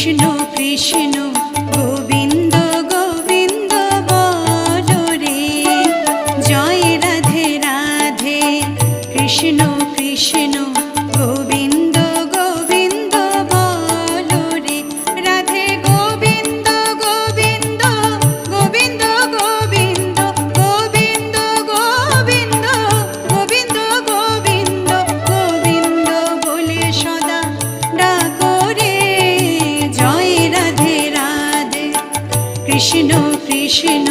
কৃষ্ণ কৃষ্ণ গোবিন্দ গোবিন্দ বলো রে, জয় রাধে রাধে। কৃষ্ণ কৃষ্ণ গোবিন্দ গোবিন্দ বলো রে, রাধে গোবিন্দ গোবিন্দ গোবিন্দ গোবিন্দ গোবিন্দ গোবিন্দ গোবিন্দ গোবিন্দ গোবিন্দ বলে সদা ডাকো রে, জয় রাধে রাধে। কৃষ্ণ কৃষ্ণ